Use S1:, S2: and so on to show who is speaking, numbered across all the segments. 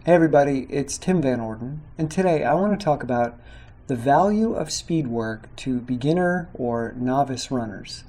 S1: Hey everybody, it's Tim Van Orden, and today I want to talk about the value of speed work to beginner or novice runners,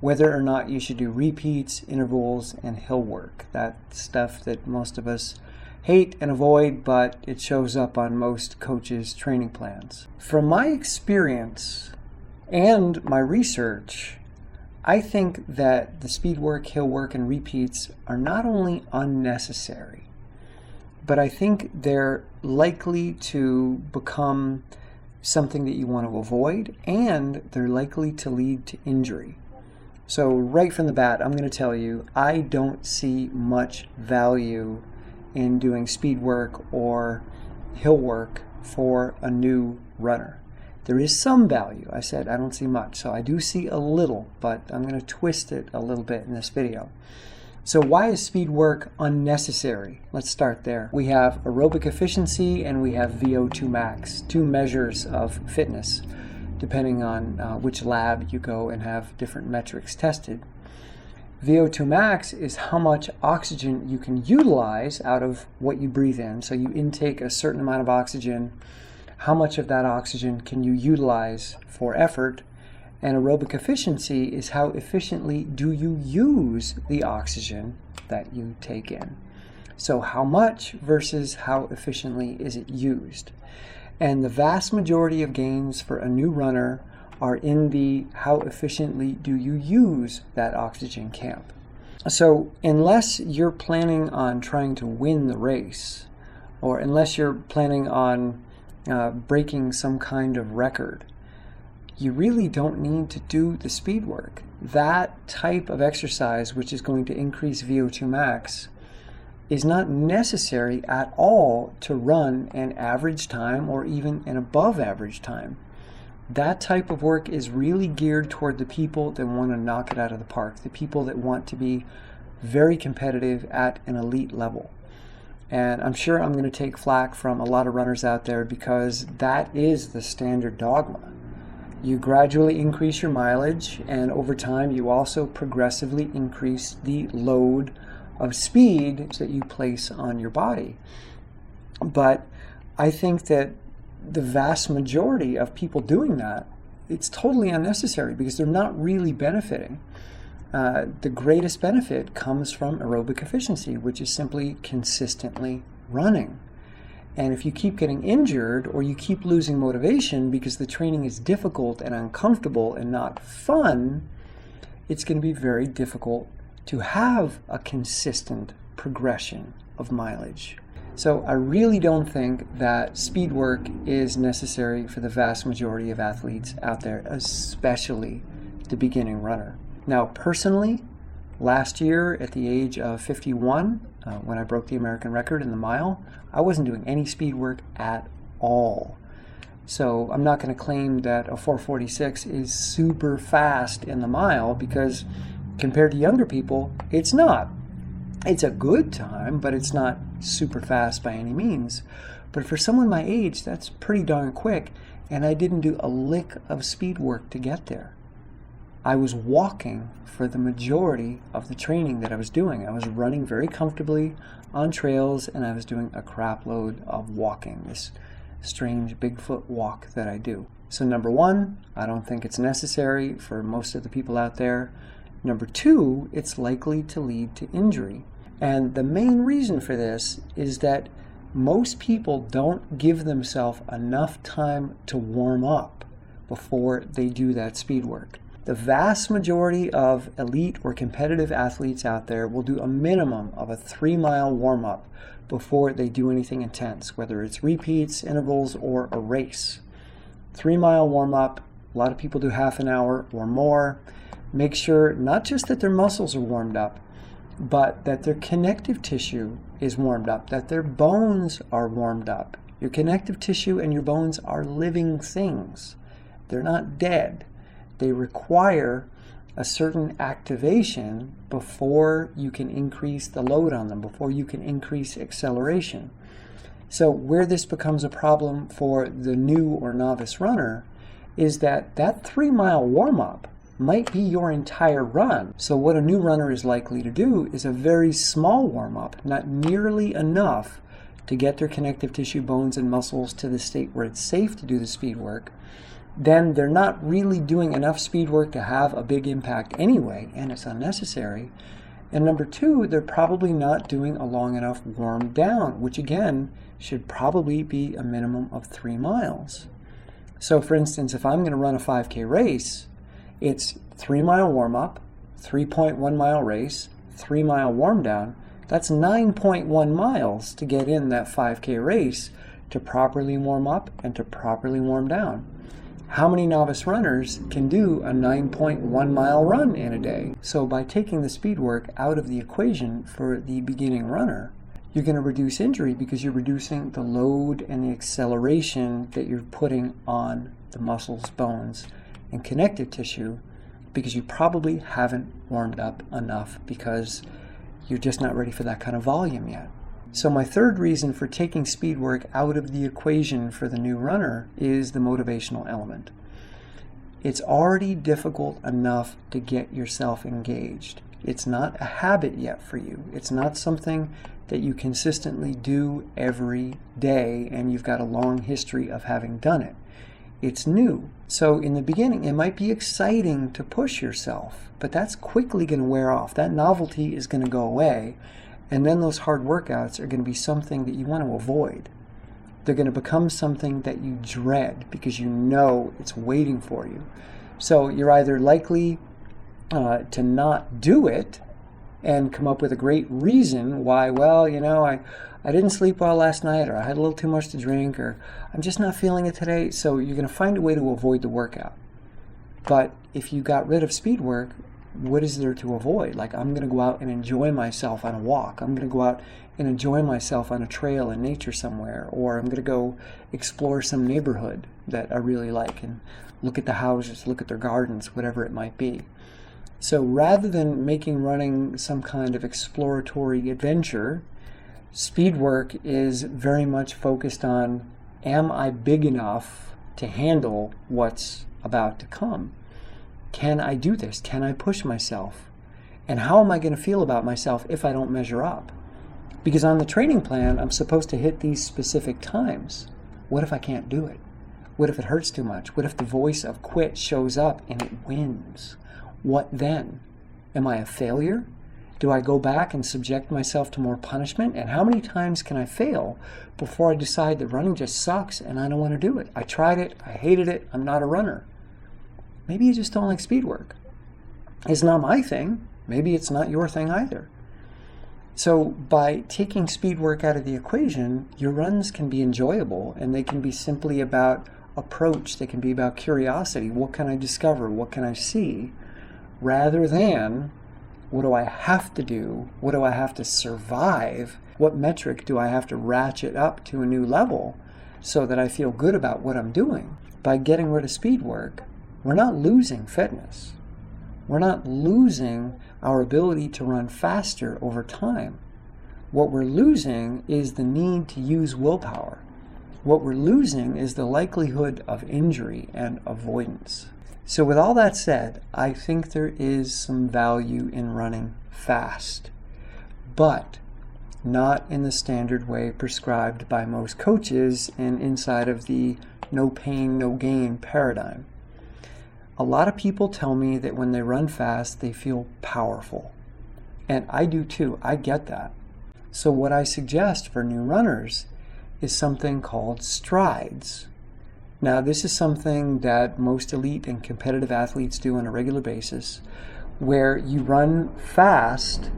S1: whether or not you should do repeats, intervals, and hill work. That stuff that most of us hate and avoid, but it shows up on most coaches' training plans. From my experience and my research, I think that the speed work, hill work, and repeats are not only unnecessary, but I think they're likely to become something that you want to avoid, and they're likely to lead to injury. So right from the bat, I'm going to tell you, I don't see much value in doing speed work or hill work for a new runner. There is some value. I said I don't see much, so I do see a little, but I'm going to twist it a little bit in this video. So why is speed work unnecessary? Let's start there. We have aerobic efficiency and we have VO2 max, two measures of fitness, depending on which lab you go and have different metrics tested. VO2 max is how much oxygen you can utilize out of what you breathe in. So you intake a certain amount of oxygen. How much of that oxygen can you utilize for effort? And aerobic efficiency is how efficiently do you use the oxygen that you take in. So how much versus how efficiently is it used? And the vast majority of gains for a new runner are in the how efficiently do you use that oxygen camp. So unless you're planning on trying to win the race, or unless you're planning on breaking some kind of record, you really don't need to do the speed work. That type of exercise, which is going to increase VO2 max, is not necessary at all to run an average time or even an above average time. That type of work is really geared toward the people that want to knock it out of the park, the people that want to be very competitive at an elite level. And I'm sure I'm going to take flack from a lot of runners out there because that is the standard dogma. You gradually increase your mileage, and over time you also progressively increase the load of speed that you place on your body. But I think that the vast majority of people doing that, it's totally unnecessary because they're not really benefiting. The greatest benefit comes from aerobic efficiency, which is simply consistently running. And if you keep getting injured or you keep losing motivation because the training is difficult and uncomfortable and not fun, it's going to be very difficult to have a consistent progression of mileage. So I really don't think that speed work is necessary for the vast majority of athletes out there, especially the beginning runner. Now, personally, last year at the age of 51, when I broke the American record in the mile, I wasn't doing any speed work at all. So I'm not going to claim that a 4:46 is super fast in the mile because compared to younger people, it's not. It's a good time, but it's not super fast by any means. But for someone my age, that's pretty darn quick, and I didn't do a lick of speed work to get there. I was walking for the majority of the training that I was doing. I was running very comfortably on trails, and I was doing a crap load of walking, this strange Bigfoot walk that I do. So number one, I don't think it's necessary for most of the people out there. Number two, it's likely to lead to injury. And the main reason for this is that most people don't give themselves enough time to warm up before they do that speed work. The vast majority of elite or competitive athletes out there will do a minimum of a 3-mile warm-up before they do anything intense, whether it's repeats, intervals, or a race. 3-mile warm-up, a lot of people do half an hour or more. Make sure not just that their muscles are warmed up, but that their connective tissue is warmed up, that their bones are warmed up. Your connective tissue and your bones are living things. They're not dead. They require a certain activation before you can increase the load on them, before you can increase acceleration. So where this becomes a problem for the new or novice runner is that 3-mile warm-up might be your entire run. So what a new runner is likely to do is a very small warm-up, not nearly enough to get their connective tissue, bones, and muscles to the state where it's safe to do the speed work, then they're not really doing enough speed work to have a big impact anyway, and it's unnecessary. And number two, they're probably not doing a long enough warm down, which again should probably be a minimum of 3 miles. So for instance, if I'm going to run a 5K race, it's 3-mile warm up, 3.1 mile race, 3-mile warm down. That's 9.1 miles to get in that 5K race to properly warm up and to properly warm down. How many novice runners can do a 9.1 mile run in a day? So by taking the speed work out of the equation for the beginning runner, you're going to reduce injury because you're reducing the load and the acceleration that you're putting on the muscles, bones, and connective tissue, because you probably haven't warmed up enough because you're just not ready for that kind of volume yet. So my third reason for taking speed work out of the equation for the new runner is the motivational element. It's already difficult enough to get yourself engaged. It's not a habit yet for you. It's not something that you consistently do every day and you've got a long history of having done it. It's new. So in the beginning, it might be exciting to push yourself, but that's quickly going to wear off. That novelty is going to go away. And then those hard workouts are going to be something that you want to avoid. They're going to become something that you dread because you know it's waiting for you. So you're either likely to not do it and come up with a great reason why, well, I didn't sleep well last night, or I had a little too much to drink, or I'm just not feeling it today. So you're going to find a way to avoid the workout. But if you got rid of speed work, what is there to avoid? Like, I'm going to go out and enjoy myself on a walk. I'm going to go out and enjoy myself on a trail in nature somewhere. Or I'm going to go explore some neighborhood that I really like and look at the houses, look at their gardens, whatever it might be. So rather than making running some kind of exploratory adventure, speed work is very much focused on, am I big enough to handle what's about to come? Can I do this? Can I push myself? And how am I going to feel about myself if I don't measure up? Because on the training plan, I'm supposed to hit these specific times. What if I can't do it? What if it hurts too much? What if the voice of quit shows up and it wins? What then? Am I a failure? Do I go back and subject myself to more punishment? And how many times can I fail before I decide that running just sucks and I don't want to do it? I tried it. I hated it. I'm not a runner. Maybe you just don't like speed work. It's not my thing. Maybe it's not your thing either. So by taking speed work out of the equation, your runs can be enjoyable, and they can be simply about approach. They can be about curiosity. What can I discover? What can I see? Rather than, what do I have to do? What do I have to survive? What metric do I have to ratchet up to a new level so that I feel good about what I'm doing? By getting rid of speed work, we're not losing fitness. We're not losing our ability to run faster over time. What we're losing is the need to use willpower. What we're losing is the likelihood of injury and avoidance. So with all that said, I think there is some value in running fast, but not in the standard way prescribed by most coaches and inside of the no pain, no gain paradigm. A lot of people tell me that when they run fast, they feel powerful. And I do too. I get that. So what I suggest for new runners is something called strides. Now, this is something that most elite and competitive athletes do on a regular basis, where you run fast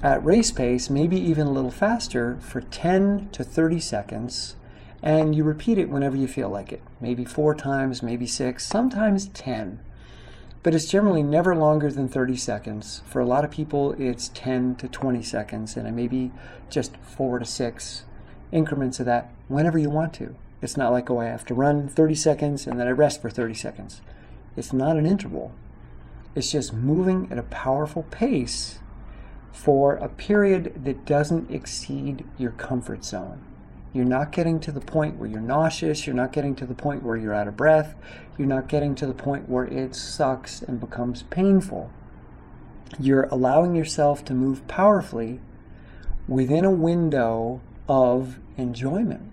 S1: at race pace, maybe even a little faster, for 10 to 30 seconds, and you repeat it whenever you feel like it. Maybe 4 times, maybe 6, sometimes 10. But it's generally never longer than 30 seconds. For a lot of people, it's 10 to 20 seconds, and it may be just 4 to 6 increments of that whenever you want to. It's not like, oh, I have to run 30 seconds and then I rest for 30 seconds. It's not an interval. It's just moving at a powerful pace for a period that doesn't exceed your comfort zone. You're not getting to the point where you're nauseous. You're not getting to the point where you're out of breath. You're not getting to the point where it sucks and becomes painful. You're allowing yourself to move powerfully within a window of enjoyment,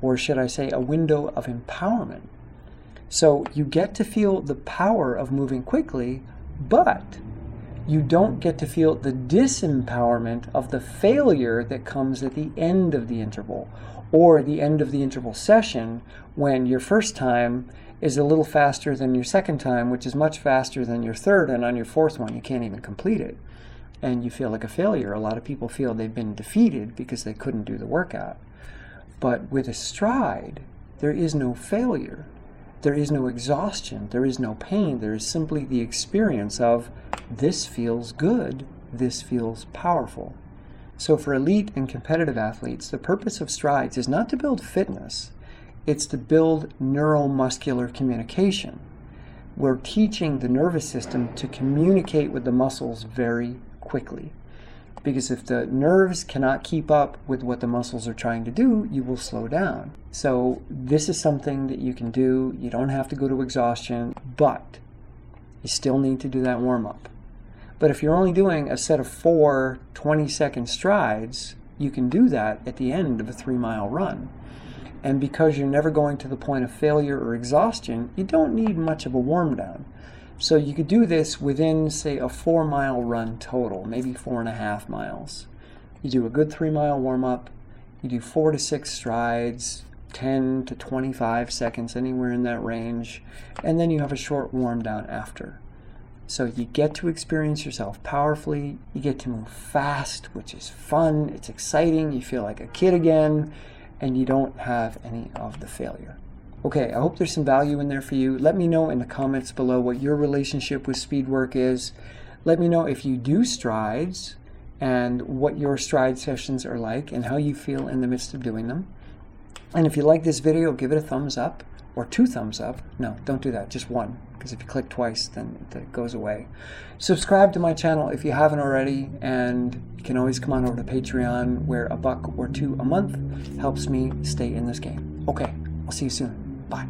S1: or should I say a window of empowerment. So you get to feel the power of moving quickly, but you don't get to feel the disempowerment of the failure that comes at the end of the interval, or the end of the interval session, when your first time is a little faster than your second time, which is much faster than your third, and on your fourth one you can't even complete it. And you feel like a failure. A lot of people feel they've been defeated because they couldn't do the workout. But with a stride, there is no failure. There is no exhaustion. There is no pain. There is simply the experience of, this feels good. This feels powerful. So for elite and competitive athletes, the purpose of strides is not to build fitness. It's to build neuromuscular communication. We're teaching the nervous system to communicate with the muscles very quickly. Because if the nerves cannot keep up with what the muscles are trying to do, you will slow down. So this is something that you can do. You don't have to go to exhaustion, but you still need to do that warm-up. But if you're only doing a set of 4 20-second strides, you can do that at the end of a 3-mile run. And because you're never going to the point of failure or exhaustion, you don't need much of a warm-down. So you could do this within, say, a 4-mile run total, maybe 4.5 miles. You do a good 3-mile warm-up, you do 4 to 6 strides, 10 to 25 seconds, anywhere in that range, and then you have a short warm-down after. So you get to experience yourself powerfully, you get to move fast, which is fun, it's exciting, you feel like a kid again, and you don't have any of the failure. Okay, I hope there's some value in there for you. Let me know in the comments below what your relationship with speed work is. Let me know if you do strides and what your stride sessions are like and how you feel in the midst of doing them. And if you like this video, give it a thumbs up or 2 thumbs up. No, don't do that, just 1, because if you click twice, then it goes away. Subscribe to my channel if you haven't already, and you can always come on over to Patreon, where $1 or $2 a month helps me stay in this game. Okay, I'll see you soon. Bye.